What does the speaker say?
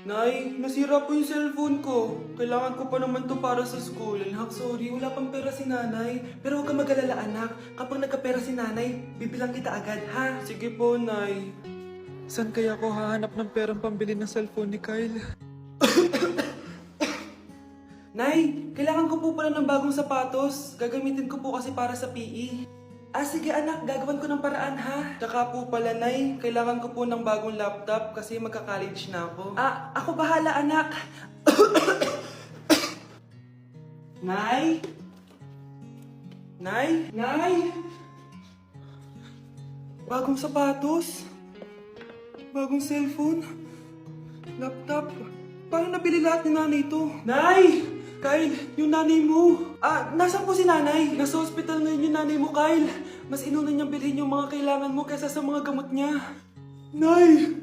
Nay, nasira po yung cellphone ko. Kailangan ko pa naman to para sa school. Anak, sorry, wala pang pera si nanay. Pero huwag ka mag-alala, anak. Kapag nagkapera si nanay, bibilang kita agad, ha? Sige po, nay. Saan kaya ako hahanap ng perang pambili ng cellphone ni Kyle? Nay, kailangan ko po pala ng bagong sapatos. Gagamitin ko po kasi para sa PE. Ah, sige anak, gagawin ko ng paraan ha. Tsaka po pala, Nay, kailangan ko po ng bagong laptop kasi magka-college na ako. Ah, ako bahala anak. Nay? Nay? Nay? Bagong sapatos? Bagong cellphone? Laptop? Paano nabili lahat ni nanay ito? Nay! Kyle, yung nanay mo. Ah, nasaan po si nanay? Nasa hospital ngayon yung nanay mo, Kyle. Mas inuna niyang bilhin yung mga kailangan mo kaysa sa mga gamot niya. Nay!